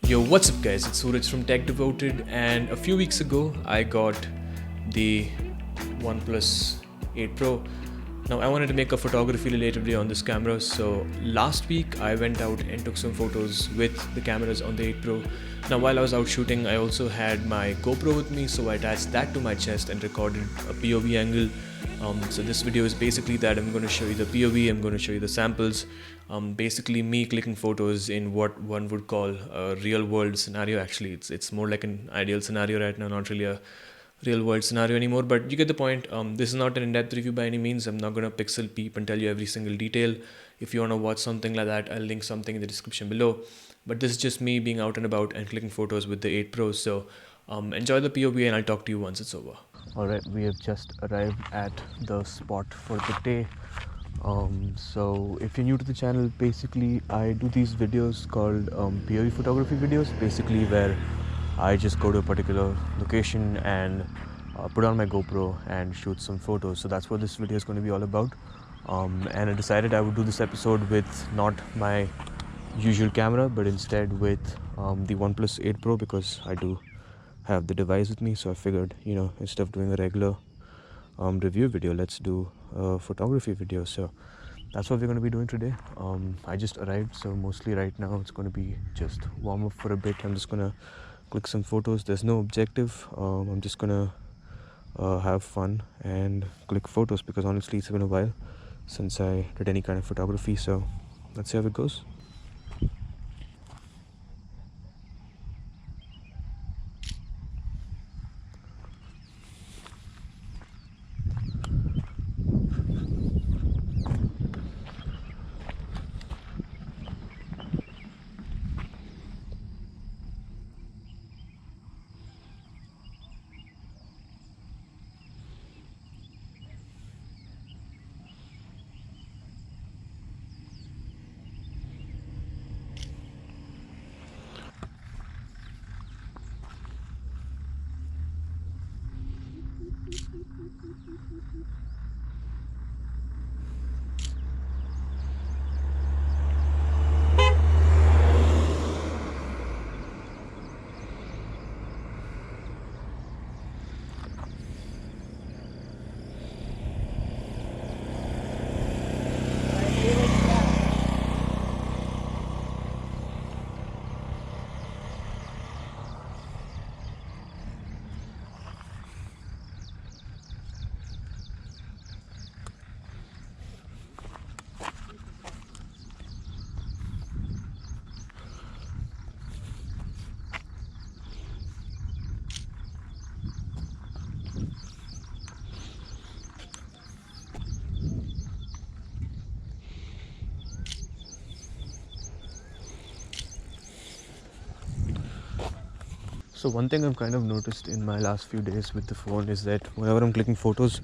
Yo, what's up guys? It's Suraj from Tech Devoted, and a few weeks ago I got the OnePlus 8 Pro. Now I wanted to make a photography related video on this camera, so last week I went out and took some photos with the cameras on the 8 Pro. Now while I was out shooting, I also had my GoPro with me, so I attached that to my chest and recorded a POV angle. So this video is basically that. I'm going to show you the POV, I'm going to show you the samples, basically me clicking photos in what one would call a real world scenario. Actually it's more like an ideal scenario right now, not really a real world scenario anymore, but you get the point. This is not an in-depth review by any means. I'm not going to pixel peep and tell you every single detail. If you want to watch something like that, I'll link something in the description below, but this is just me being out and about and clicking photos with the 8 Pro. So enjoy the POV and I'll talk to you once it's over. Alright, we have just arrived at the spot for the day. So if you're new to the channel, basically I do these videos called POV photography videos, basically where I just go to a particular location and put on my GoPro and shoot some photos. So that's what this video is going to be all about. And I decided I would do this episode with not my usual camera, but instead with the OnePlus 8 Pro, because I do have the device with me. So I figured, instead of doing a regular review video, let's do a photography video. So that's what we're going to be doing today. I just arrived, so mostly right now it's going to be just warm up for a bit. I'm just going to click some photos. There's no objective. I'm just gonna have fun and click photos, because honestly it's been a while since I did any kind of photography. So let's see how it goes. So one thing I've kind of noticed in my last few days with the phone is that whenever I'm clicking photos,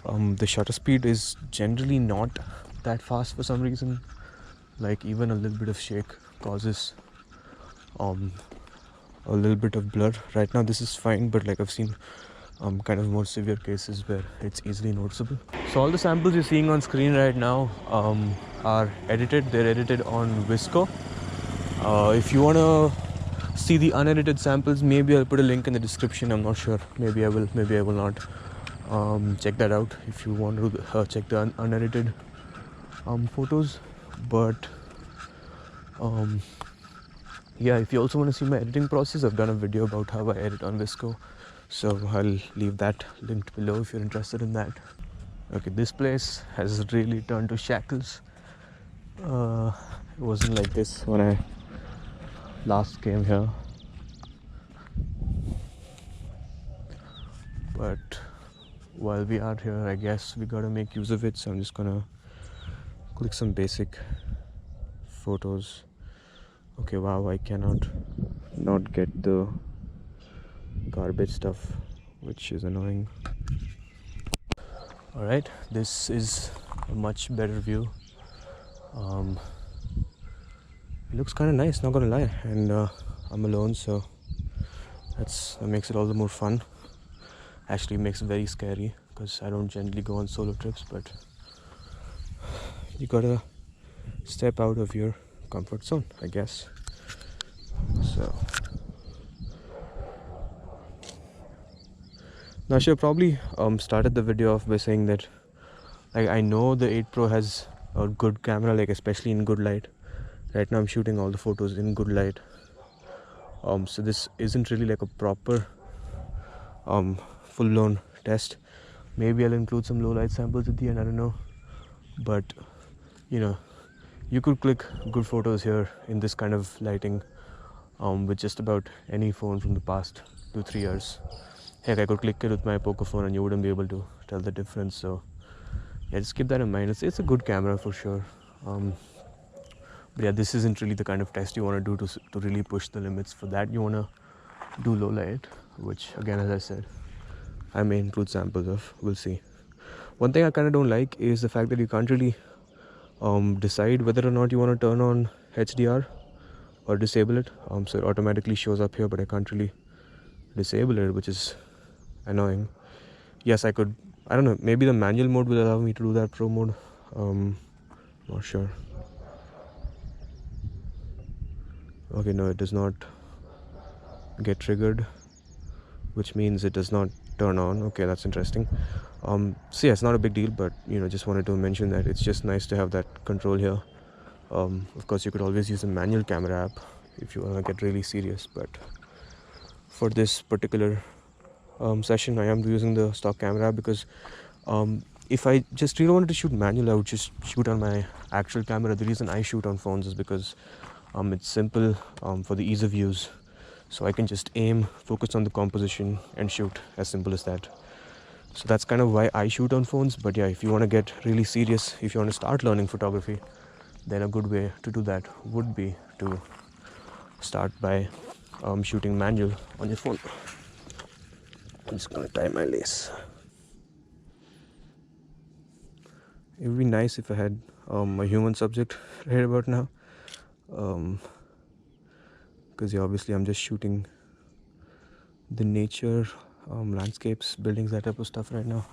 the shutter speed is generally not that fast for some reason. Like even a little bit of shake causes a little bit of blur. Right now this is fine, but like I've seen kind of more severe cases where it's easily noticeable. So all the samples you're seeing on screen right now are edited. They're edited on Visco. If you want to see the unedited samples, maybe I'll put a link in the description. I'm not sure. Maybe I will, maybe I will not. Check that out if you want to check the unedited photos. But yeah, if you also want to see my editing process, I've done a video about how I edit on Visco, so I'll leave that linked below if you're interested in that. Okay, this place has really turned to shackles. It wasn't like this when I last came here, but while we are here, I guess we gotta make use of it. So I'm just gonna click some basic photos. Okay, wow, I cannot not get the garbage stuff, which is annoying. Alright, this is a much better view. It looks kind of nice, not gonna lie, and I'm alone, so that makes it all the more fun. Actually makes it very scary, because I don't generally go on solo trips, but you gotta step out of your comfort zone, I guess. So So now I should have probably started the video off by saying that I know the 8 Pro has a good camera, like especially in good light. Right now I'm shooting all the photos in good light. So this isn't really like a proper full-blown test. Maybe I'll include some low light samples at the end, I don't know. But you know, you could click good photos here in this kind of lighting with just about any phone from the past 2-3 years. Heck, I could click it with my poco phone and you wouldn't be able to tell the difference. So yeah, just keep that in mind. It's a good camera for sure. But yeah, this isn't really the kind of test you want to do to really push the limits. For that, you want to do low light, which again, as I said, I may include samples of. We'll see. One thing I kind of don't like is the fact that you can't really decide whether or not you want to turn on HDR or disable it. So it automatically shows up here, but I can't really disable it, which is annoying. Yes, I could. I don't know. Maybe the manual mode will allow me to do that. Pro mode. Not sure. Okay, no, it does not get triggered, which means it does not turn on. Okay, that's interesting. So yeah, it's not a big deal, but just wanted to mention that it's just nice to have that control here. Of course, you could always use a manual camera app if you want to get really serious, but for this particular session, I am using the stock camera app because if I just really wanted to shoot manual, I would just shoot on my actual camera. The reason I shoot on phones is because it's simple for the ease of use. So I can just aim, focus on the composition and shoot, as simple as that. So that's kind of why I shoot on phones. But yeah, if you want to get really serious, if you want to start learning photography, then a good way to do that would be to start by shooting manual on your phone. I'm just gonna tie my lace. It would be nice if I had a human subject right about now, because yeah, obviously I'm just shooting the nature, landscapes, buildings, that type of stuff right now.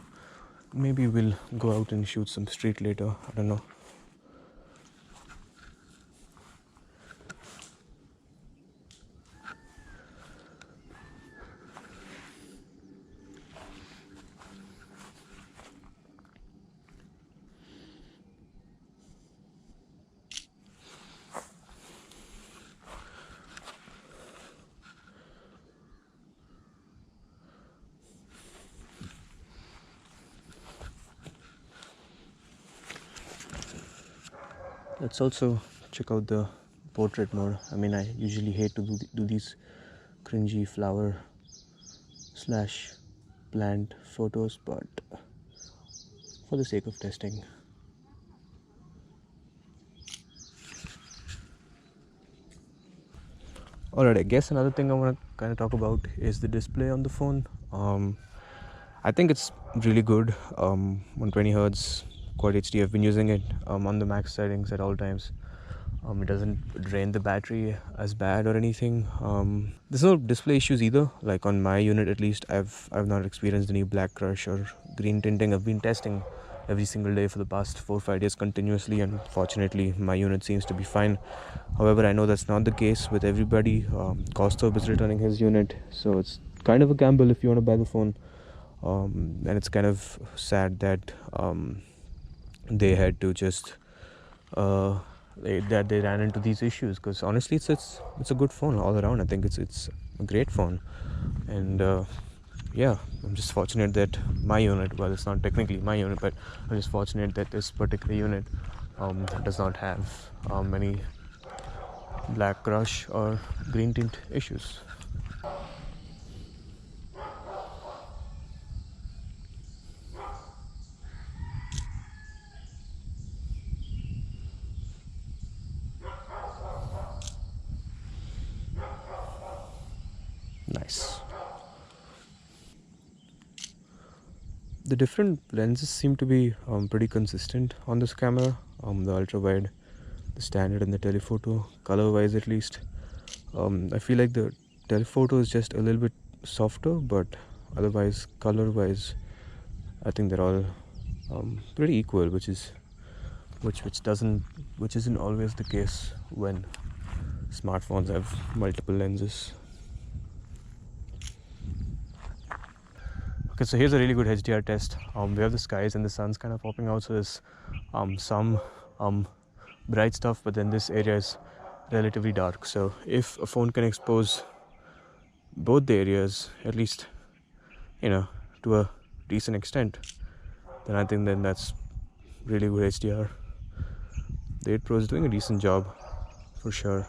Maybe we'll go out and shoot some street later, I don't know. Let's also check out the portrait mode. I mean, I usually hate to do these cringy flower / plant photos, but for the sake of testing. Alright, I guess another thing I want to kind of talk about is the display on the phone. I think it's really good. 120 Hz Quad HD. I've been using it on the max settings at all times. It doesn't drain the battery as bad or anything. There's no display issues either. Like on my unit, at least, I've not experienced any black crush or green tinting. I've been testing every single day for the past 4-5 days continuously, and fortunately my unit seems to be fine. However, I know that's not the case with everybody. Kostov is returning his unit, so it's kind of a gamble if you want to buy the phone. And it's kind of sad that they had to just that they ran into these issues, because honestly it's a good phone all around. I think it's a great phone, and yeah, I'm just fortunate that my unit, well, it's not technically my unit, but I'm just fortunate that this particular unit does not have many black crush or green tint issues. Nice. The different lenses seem to be pretty consistent on this camera. The ultra wide, the standard, and the telephoto, color wise at least. I feel like the telephoto is just a little bit softer, but otherwise color wise I think they're all pretty equal, which isn't always the case when smartphones have multiple lenses. Okay, so here's a really good HDR test. We have the skies and the sun's kind of popping out, so there's some bright stuff, but then this area is relatively dark. So if a phone can expose both the areas, at least, to a decent extent, then I think then that's really good HDR. The 8 Pro is doing a decent job, for sure.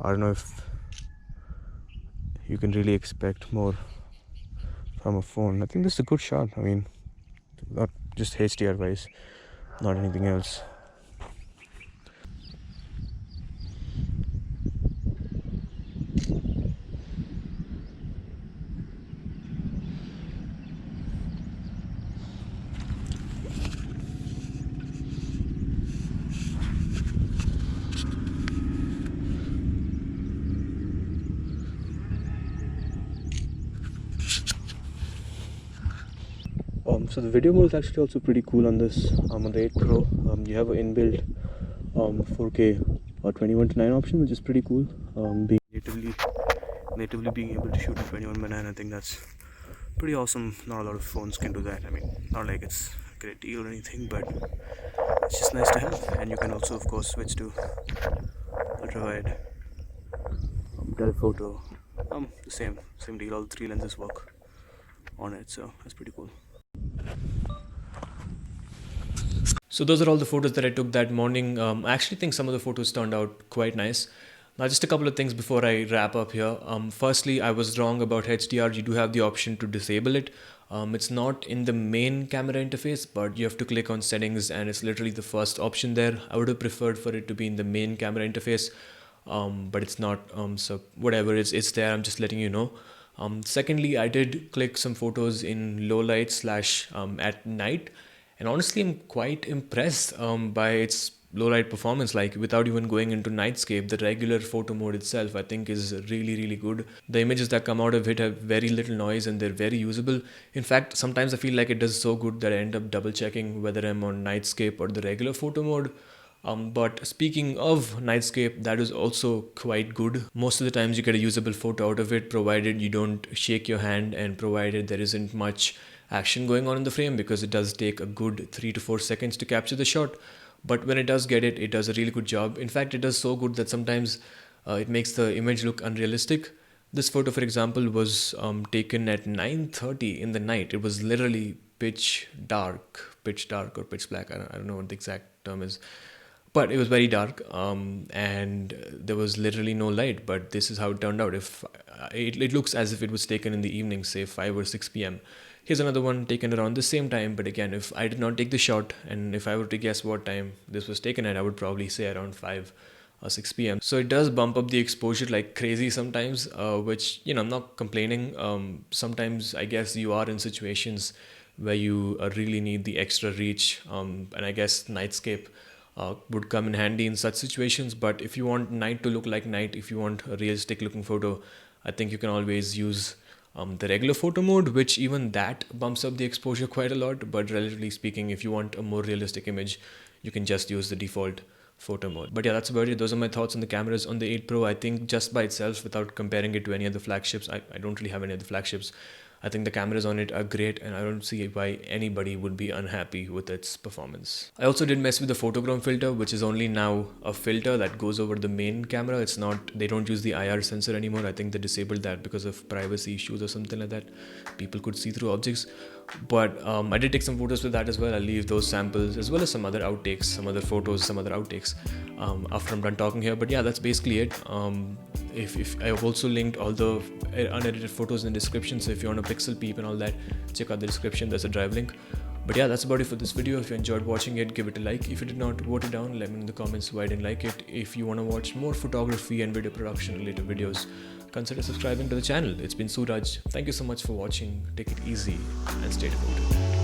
I don't know if you can really expect more from a phone. I think this is a good shot. I mean, not just HDR wise, not anything else. So the video mode is actually also pretty cool on this. On the 8 Pro, you have an inbuilt 4K or 21:9 option, which is pretty cool. Being natively being able to shoot in 21:9, I think that's pretty awesome. Not a lot of phones can do that. I mean, not like it's a great deal or anything, but it's just nice to have. And you can also, of course, switch to ultra-wide, telephoto. The same deal. All three lenses work on it, so that's pretty cool. So those are all the photos that I took that morning. I actually think some of the photos turned out quite nice. Now, just a couple of things before I wrap up here. Firstly, I was wrong about HDR. You do have the option to disable it. It's not in the main camera interface, but you have to click on settings and it's literally the first option there. I would have preferred for it to be in the main camera interface, but it's not. So whatever, it's there. I'm just letting you know. Secondly, I did click some photos in low light / at night. And honestly, I'm quite impressed by its low light performance. Like, without even going into nightscape, the regular photo mode itself, I think, is really, really good. The images that come out of it have very little noise and they're very usable. In fact, sometimes I feel like it does so good that I end up double checking whether I'm on nightscape or the regular photo mode. But speaking of nightscape, that is also quite good. Most of the times you get a usable photo out of it, provided you don't shake your hand and provided there isn't much action going on in the frame, because it does take a good 3 to 4 seconds to capture the shot. But when it does get it, it does a really good job. In fact, it does so good that sometimes it makes the image look unrealistic. This photo, for example, was taken at 9:30 in the night. It was literally pitch dark or pitch black. I don't know what the exact term is. But it was very dark, and there was literally no light. But this is how it turned out. If it looks as if it was taken in the evening, say 5 or 6 p.m. Here's another one taken around the same time. But again, if I did not take the shot, and if I were to guess what time this was taken at, I would probably say around 5 or 6 p.m. So it does bump up the exposure like crazy sometimes, which, I'm not complaining. Sometimes I guess you are in situations where you really need the extra reach, and I guess nightscape would come in handy in such situations. But if you want night to look like night, if you want a realistic looking photo, I think you can always use the regular photo mode, which even that bumps up the exposure quite a lot. But relatively speaking, if you want a more realistic image, you can just use the default photo mode. But yeah, that's about it. Those are my thoughts on the cameras on the 8 Pro. I think just by itself, without comparing it to any other flagships, I don't really have any other flagships. I think the cameras on it are great, and I don't see why anybody would be unhappy with its performance. I also did mess with the photochrome filter, which is only now a filter that goes over the main camera. It's not, they don't use the IR sensor anymore. I think they disabled that because of privacy issues or something like that. People could see through objects. But I did take some photos with that as well. I'll leave those samples as well as some other outtakes, some other photos, some other outtakes after I'm done talking here. But yeah, that's basically it. If I've also linked all the unedited photos in the description, so if you want a pixel peep and all that, check out the description. There's a drive link. But yeah, that's about it for this video. If you enjoyed watching it, give it a like. If you did not, vote it down. Let me know in the comments why I didn't like it. If you want to watch more photography and video production related videos, consider subscribing to the channel. It's been Suraj. Thank you so much for watching. Take it easy and stay devoted.